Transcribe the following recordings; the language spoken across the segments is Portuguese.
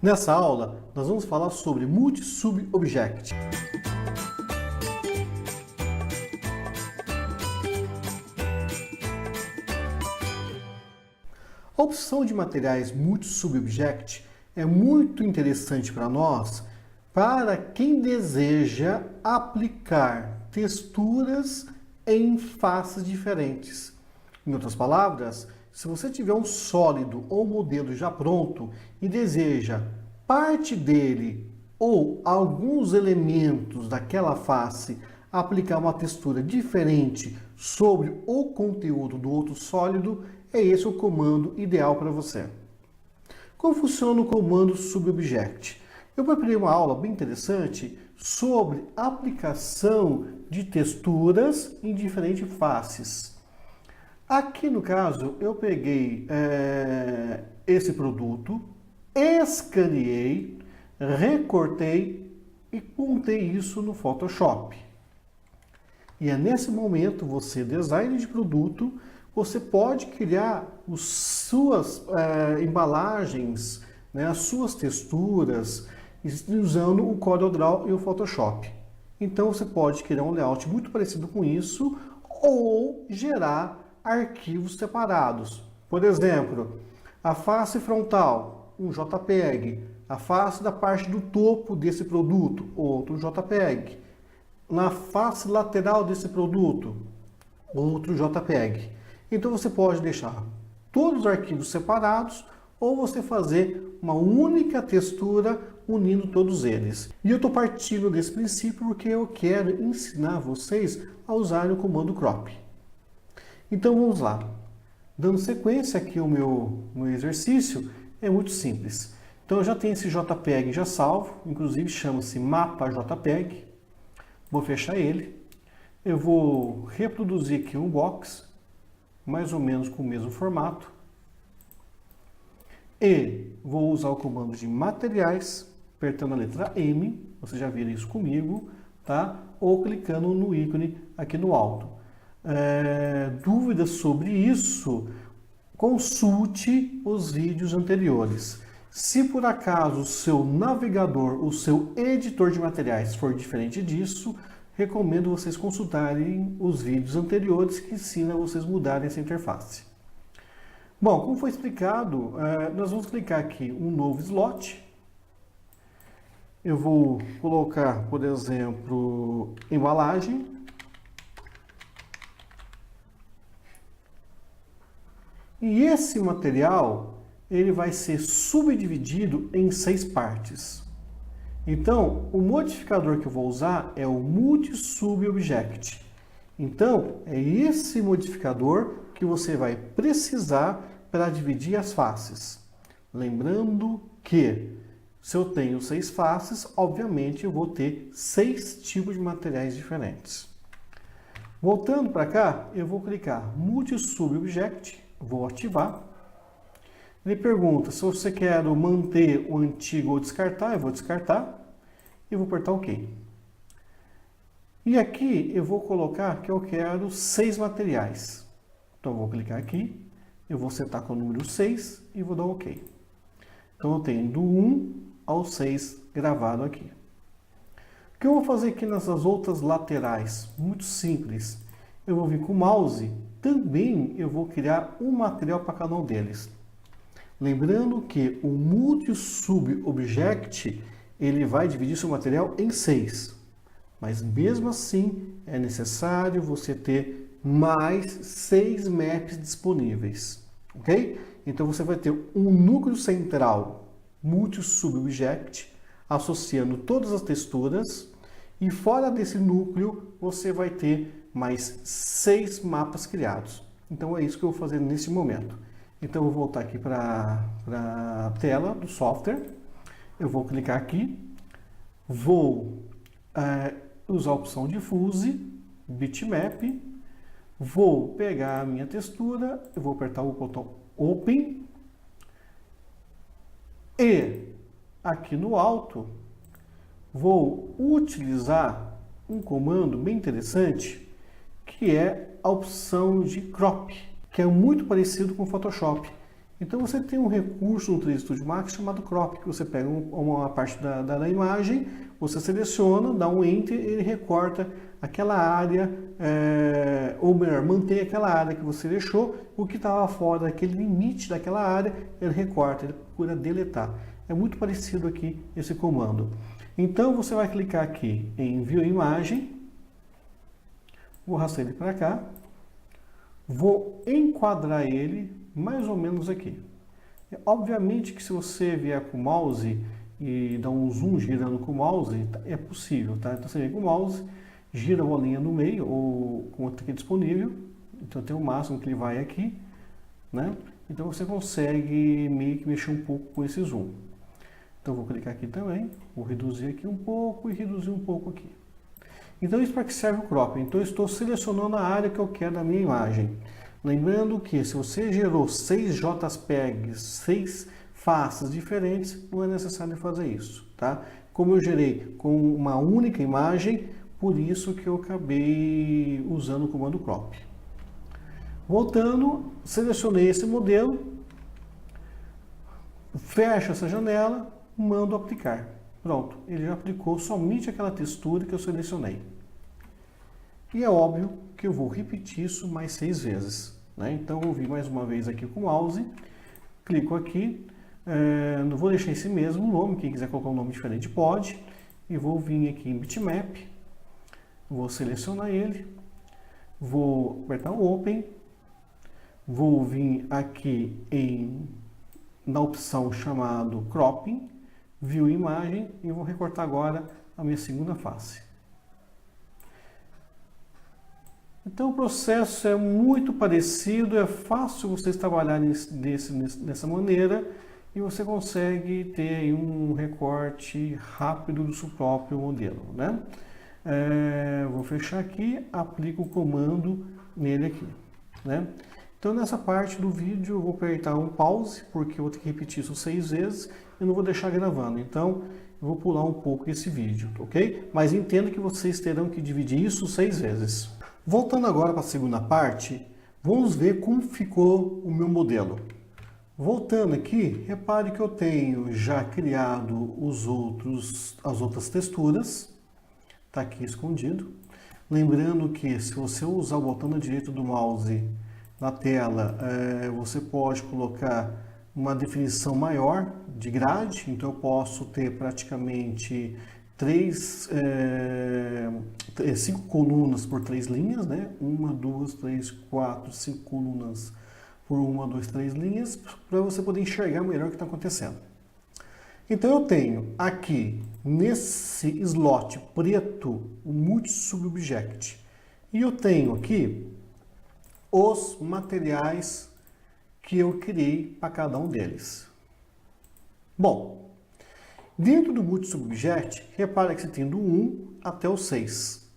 Nessa aula, nós vamos falar sobre Multi-Sub-Object. A opção de materiais Multi-Sub-Object é muito interessante para nós, para quem deseja aplicar texturas em faces diferentes. Em outras palavras, se você tiver um sólido ou modelo já pronto e deseja parte dele ou alguns elementos daquela face aplicar uma textura diferente sobre o conteúdo do outro sólido, é esse o comando ideal para você. Como funciona o comando SubObject? Eu preparei uma aula bem interessante sobre aplicação de texturas em diferentes faces. Aqui no caso, eu peguei esse produto, escaneei, recortei e montei isso no Photoshop. E é nesse momento, você, designer de produto, você pode criar as suas embalagens, né, as suas texturas, usando o CorelDRAW e o Photoshop. Então você pode criar um layout muito parecido com isso ou gerar arquivos separados. Por exemplo, a face frontal, um JPEG. A face da parte do topo desse produto, outro JPEG. Na face lateral desse produto, outro JPEG. Então você pode deixar todos os arquivos separados ou você fazer uma única textura unindo todos eles. E eu estou partindo desse princípio porque eu quero ensinar vocês a usar o comando crop. Então vamos lá. Dando sequência aqui ao meu exercício, é muito simples. Então eu já tenho esse JPEG já salvo, inclusive chama-se mapa JPEG. Vou fechar ele. Eu vou reproduzir aqui um box, mais ou menos com o mesmo formato. E vou usar o comando de materiais, apertando a letra M, vocês já viram isso comigo, tá? Ou clicando no ícone aqui no alto. Dúvidas sobre isso, consulte os vídeos anteriores. Se por acaso o seu navegador, o seu editor de materiais for diferente disso, recomendo vocês consultarem os vídeos anteriores que ensinam a vocês mudarem essa interface. Bom, como foi explicado, nós vamos clicar aqui um novo slot. Eu vou colocar, por exemplo, embalagem. E esse material, ele vai ser subdividido em 6 partes. Então, o modificador que eu vou usar é o Multi-Sub-Object. Então, é esse modificador que você vai precisar para dividir as faces. Lembrando que, se eu tenho 6 faces, obviamente eu vou ter 6 tipos de materiais diferentes. Voltando para cá, eu vou clicar Multi-Sub-Object, vou ativar. Ele pergunta se você quer manter o antigo ou descartar, eu vou descartar e vou apertar OK. E aqui eu vou colocar que eu quero 6 materiais. Então eu vou clicar aqui, eu vou setar com o número 6 e vou dar OK. Então eu tenho do 1 ao 6 gravado aqui. O que eu vou fazer aqui nessas outras laterais? Muito simples. Eu vou vir com o mouse, também eu vou criar um material para cada um deles. Lembrando que o Multi-Sub-Object, ele vai dividir seu material em 6. Mas mesmo assim, é necessário você ter mais 6 maps disponíveis. Ok? Então você vai ter um núcleo central Multi-Sub-Object, associando todas as texturas. E fora desse núcleo, você vai ter mais 6 mapas criados. Então é isso que eu vou fazer nesse momento. Então eu vou voltar aqui para a tela do software. Eu vou clicar aqui. Vou usar a opção Diffuse, Bitmap. Vou pegar a minha textura. Eu vou apertar o botão Open. E aqui no alto, vou utilizar um comando bem interessante, que é a opção de Crop, que é muito parecido com o Photoshop. Então você tem um recurso no 3D Studio Max chamado Crop, que você pega uma parte da imagem, você seleciona, dá um Enter e ele recorta aquela área, ou melhor, mantém aquela área que você deixou, o que estava fora daquele limite daquela área, ele recorta, ele procura deletar. É muito parecido aqui esse comando. Então você vai clicar aqui em View Imagem, vou arrastar ele para cá, vou enquadrar ele mais ou menos aqui. Obviamente que se você vier com o mouse e dar um zoom girando com o mouse, é possível, tá? Então você vem com o mouse, gira a bolinha no meio, ou com outro aqui disponível, então tem o máximo que ele vai aqui, né? Então você consegue meio que mexer um pouco com esse zoom. Então vou clicar aqui também, vou reduzir aqui um pouco e reduzir um pouco aqui. Então isso para que serve o crop? Então eu estou selecionando a área que eu quero da minha imagem. Lembrando que se você gerou 6 JPEGs, 6 faces diferentes, não é necessário fazer isso, tá? Como eu gerei com uma única imagem, por isso que eu acabei usando o comando crop. Voltando, selecionei esse modelo, fecho essa janela, mando aplicar. Pronto, ele já aplicou somente aquela textura que eu selecionei. E é óbvio que eu vou repetir isso mais 6 vezes, né? Então eu vou vir mais uma vez aqui com o mouse, clico aqui, não vou deixar esse mesmo nome, quem quiser colocar um nome diferente pode, e vou vir aqui em Bitmap, vou selecionar ele, vou apertar o Open, vou vir aqui na opção chamado Cropping, View Imagem, e vou recortar agora a minha segunda face. Então o processo é muito parecido, é fácil vocês trabalharem dessa maneira e você consegue ter aí um recorte rápido do seu próprio modelo, né? Vou fechar aqui, aplico o comando nele aqui, né? Então nessa parte do vídeo eu vou apertar um pause, porque eu vou ter que repetir isso 6 vezes e não vou deixar gravando. Então eu vou pular um pouco esse vídeo, ok? Mas entendo que vocês terão que dividir isso 6 vezes. Voltando agora para a segunda parte, vamos ver como ficou o meu modelo. Voltando aqui, repare que eu tenho já criado as outras texturas, está aqui escondido. Lembrando que se você usar o botão da direita do mouse na tela, você pode colocar uma definição maior de grade, então eu posso ter praticamente 5 colunas por 3 linhas, né? 1, 2, 3, 4, 5 colunas por 1, 2, 3 linhas, para você poder enxergar melhor o que está acontecendo. Então eu tenho aqui, nesse slot preto, o Multi-Subobject. E eu tenho aqui os materiais que eu criei para cada um deles. Bom, dentro do Multi-Subobject, repara que você tem do 1 até o 6.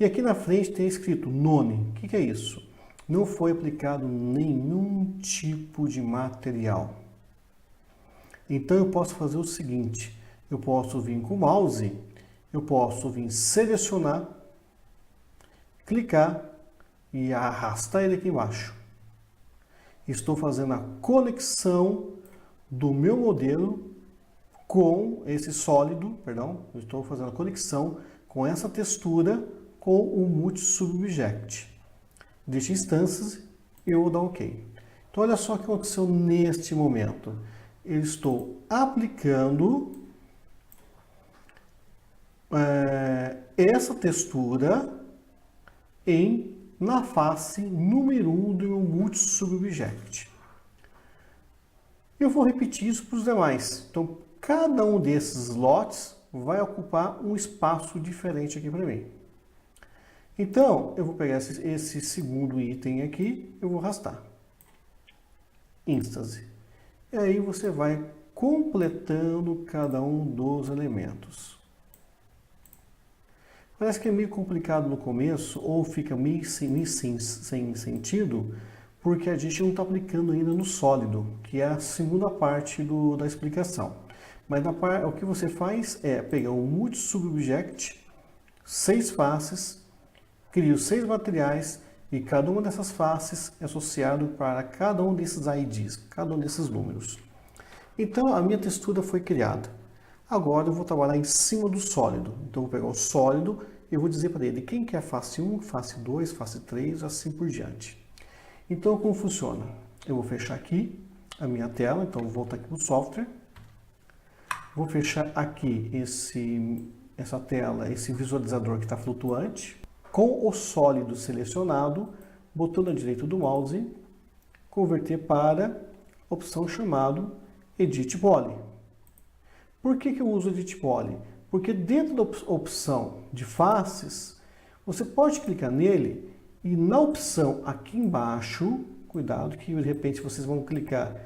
E aqui na frente tem escrito None. O que é isso? Não foi aplicado nenhum tipo de material. Então eu posso fazer o seguinte, eu posso vir com o mouse, eu posso vir selecionar, clicar e arrastar ele aqui embaixo. Estou fazendo a conexão do meu modelo com esse sólido, eu estou fazendo a conexão com essa textura com o Multi-Subobject. Deixa instâncias e eu vou dar OK. Então olha só o que aconteceu neste momento. Eu estou aplicando essa textura na face número 1 do meu Multi-Subobject. Eu vou repetir isso para os demais. Então, cada um desses slots vai ocupar um espaço diferente aqui para mim. Então, eu vou pegar esse segundo item aqui, eu vou arrastar. Instance. E aí você vai completando cada um dos elementos. Parece que é meio complicado no começo, ou fica meio sem sentido, porque a gente não está aplicando ainda no sólido, que é a segunda parte da explicação. Mas o que você faz é pegar um Multi-Subobject, 6 faces, cria os 6 materiais E cada uma dessas faces é associado para cada um desses IDs, cada um desses números. Então, a minha textura foi criada. Agora eu vou trabalhar em cima do sólido. Então, eu vou pegar o sólido e vou dizer para ele quem quer face 1, face 2, face 3, assim por diante. Então, como funciona? Eu vou fechar aqui a minha tela, então vou voltar aqui para o software. Vou fechar aqui essa tela, esse visualizador que está flutuante. Com o sólido selecionado, botão à direita do mouse, converter para a opção chamada Edit Poly. Por que eu uso Edit Poly? Porque dentro da opção de faces, você pode clicar nele e na opção aqui embaixo, cuidado que de repente vocês vão clicar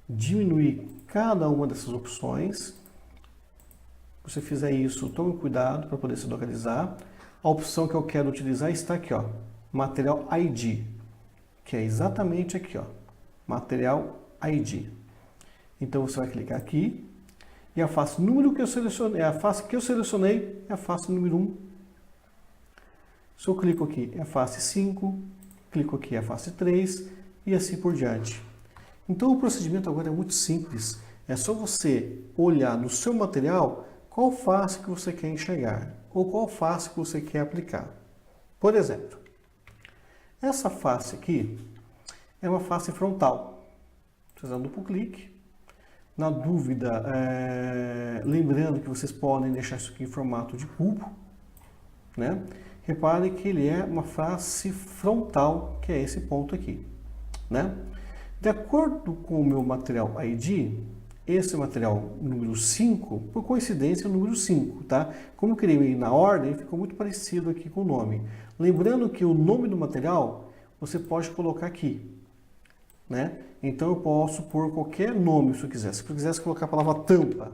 diminuir cada uma dessas opções. Se você fizer isso, tome cuidado para poder se localizar. A opção que eu quero utilizar está aqui, ó, Material ID, que é exatamente aqui, ó, Material ID. Então você vai clicar aqui e a face número que eu selecionei, a face que eu selecionei é a face número 1. Se eu clico aqui é a face 5, clico aqui é a face 3 e assim por diante. Então o procedimento agora é muito simples. É só você olhar no seu material qual face que você quer enxergar ou qual face que você quer aplicar. Por exemplo, essa face aqui é uma face frontal. Você dá um duplo clique. Na dúvida, lembrando que vocês podem deixar isso aqui em formato de cubo, né? Repare que ele é uma face frontal, que é esse ponto aqui, né? De acordo com o meu material ID, esse material número 5, por coincidência, é o número 5, tá? Como eu criei na ordem, ficou muito parecido aqui com o nome. Lembrando que o nome do material, você pode colocar aqui, né? Então eu posso pôr qualquer nome se eu quiser. Se eu quisesse colocar a palavra tampa,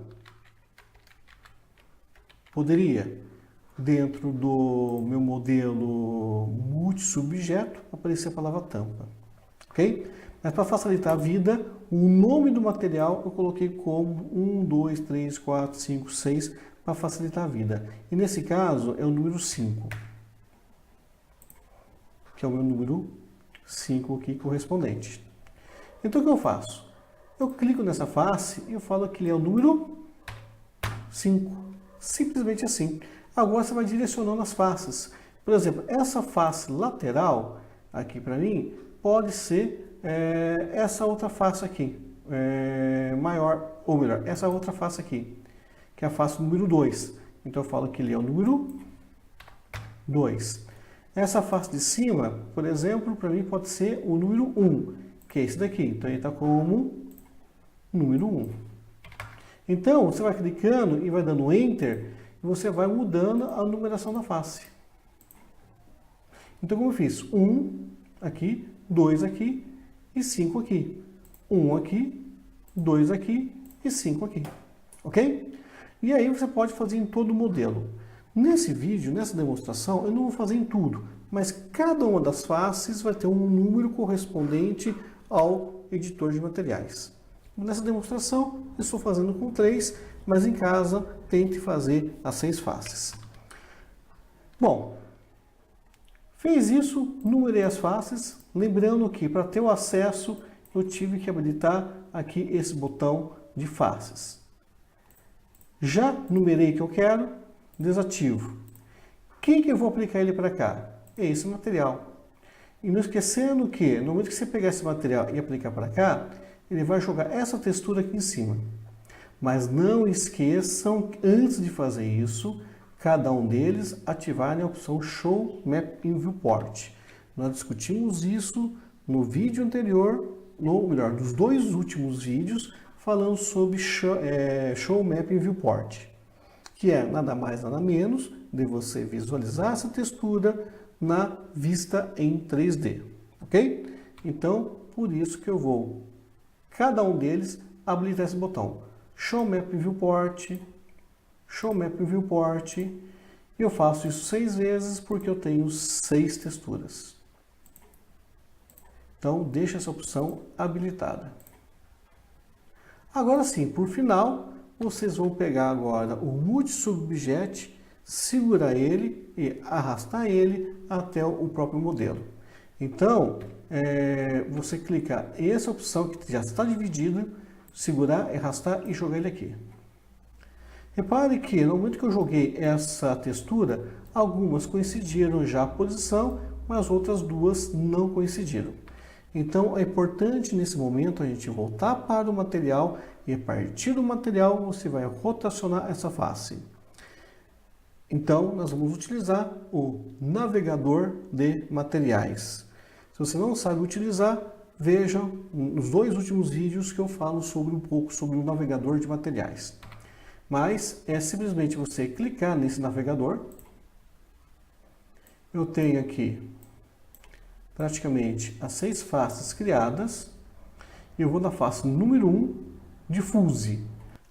poderia, dentro do meu modelo multi-subjeto, aparecer a palavra tampa, ok? Mas para facilitar a vida, o nome do material eu coloquei como 1, 2, 3, 4, 5, 6, para facilitar a vida. E nesse caso é o número 5, que é o meu número 5 aqui correspondente. Então o que eu faço? Eu clico nessa face e eu falo que ele é o número 5. Simplesmente assim. Agora você vai direcionando as faces. Por exemplo, essa face lateral aqui para mim pode ser essa outra face aqui, maior, ou melhor, essa outra face aqui, que é a face número 2. Então eu falo que ele é o número 2. Essa face de cima, por exemplo, para mim pode ser o número 1, que é esse daqui. Então ele está como número 1. Então você vai clicando e vai dando Enter e você vai mudando a numeração da face. Então como eu fiz? 1 aqui, 2 aqui e 5 aqui. 1 aqui, 2 aqui e 5 aqui. Ok? E aí você pode fazer em todo o modelo. Nesse vídeo, nessa demonstração, eu não vou fazer em tudo, mas cada uma das faces vai ter um número correspondente ao editor de materiais. Nessa demonstração, eu estou fazendo com 3, mas em casa, tente fazer as 6 faces. Bom, fez isso, numerei as faces, lembrando que para ter o acesso, eu tive que habilitar aqui esse botão de faces. Já numerei o que eu quero, desativo. Quem que eu vou aplicar ele para cá? É esse material. E não esquecendo que, no momento que você pegar esse material e aplicar para cá, ele vai jogar essa textura aqui em cima. Mas não esqueçam, antes de fazer isso, cada um deles ativarem a opção Show Map in Viewport. Nós discutimos isso no vídeo anterior, ou melhor, nos 2 últimos vídeos, falando sobre Show Map in Viewport, que é nada mais nada menos de você visualizar essa textura na vista em 3D, ok? Então, por isso que eu vou, cada um deles, habilitar esse botão. Show Map in Viewport, Show Map in Viewport, e eu faço isso 6 vezes porque eu tenho 6 texturas. Então, deixa essa opção habilitada. Agora sim, por final, vocês vão pegar agora o Multi-Subject, segurar ele e arrastar ele até o próprio modelo. Então, você clicar essa opção que já está dividida, segurar, arrastar e jogar ele aqui. Repare que no momento que eu joguei essa textura, algumas coincidiram já a posição, mas outras duas não coincidiram. Então é importante nesse momento a gente voltar para o material e a partir do material você vai rotacionar essa face. Então nós vamos utilizar o navegador de materiais. Se você não sabe utilizar, veja nos 2 últimos vídeos que eu falo um pouco sobre o navegador de materiais. Mas é simplesmente você clicar nesse navegador. Eu tenho aqui praticamente as 6 faces criadas. Eu vou na face número 1, Diffuse.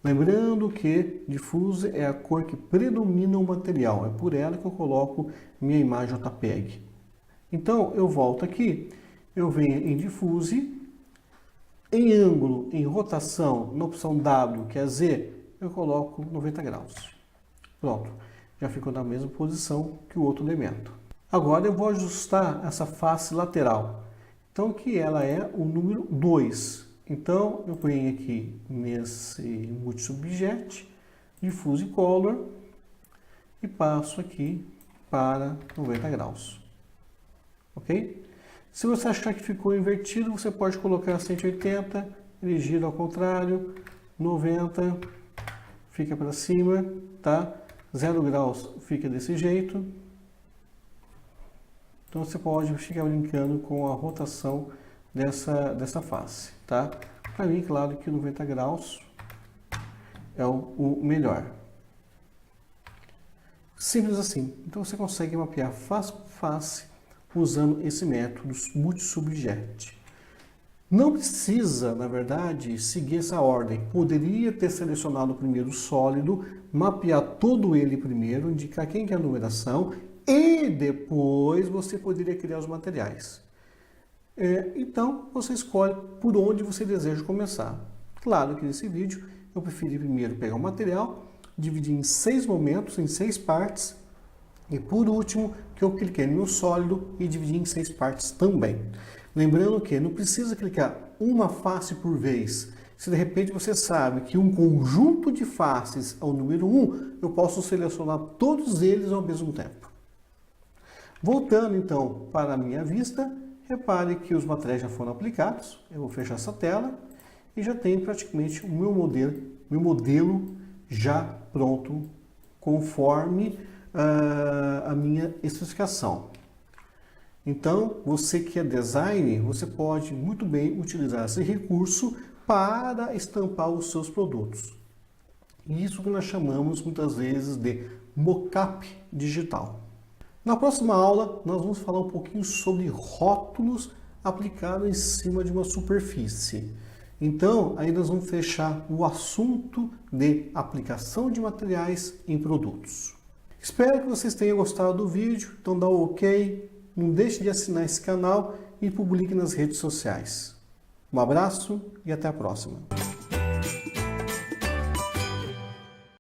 Lembrando que Diffuse é a cor que predomina o material. É por ela que eu coloco minha imagem JPEG. Então eu volto aqui, eu venho em Diffuse, em ângulo, em rotação, na opção W, que é Z, eu coloco 90 graus. Pronto, já ficou na mesma posição que o outro elemento. Agora eu vou ajustar essa face lateral. Então que ela é o número 2. Então eu venho aqui nesse Multi-Subject, Diffuse Color e passo aqui para 90 graus. Ok? Se você achar que ficou invertido, você pode colocar 180, ele gira ao contrário, 90, fica para cima, tá? 0 graus fica desse jeito. Então você pode ficar brincando com a rotação dessa face, tá? Para mim, claro que 90 graus é o melhor. Simples assim. Então você consegue mapear face por face usando esse método Multi-Subject. Não precisa, na verdade, seguir essa ordem. Poderia ter selecionado primeiro o sólido, mapear todo ele primeiro, indicar quem que é a numeração e depois você poderia criar os materiais. Então, você escolhe por onde você deseja começar. Claro que nesse vídeo eu preferi primeiro pegar o material, dividir em 6 momentos, em 6 partes, e por último, que eu cliquei no sólido e dividi em 6 partes também. Lembrando que não precisa clicar uma face por vez. Se de repente você sabe que um conjunto de faces é o número 1, eu posso selecionar todos eles ao mesmo tempo. Voltando então para a minha vista, repare que os materiais já foram aplicados. Eu vou fechar essa tela e já tenho praticamente o meu modelo já pronto, conforme a minha especificação. Então, você que é designer, você pode muito bem utilizar esse recurso para estampar os seus produtos. Isso que nós chamamos muitas vezes de mockup digital. Na próxima aula, nós vamos falar um pouquinho sobre rótulos aplicados em cima de uma superfície. Então, aí nós vamos fechar o assunto de aplicação de materiais em produtos. Espero que vocês tenham gostado do vídeo, então dá o OK, não deixe de assinar esse canal e publique nas redes sociais. Um abraço e até a próxima.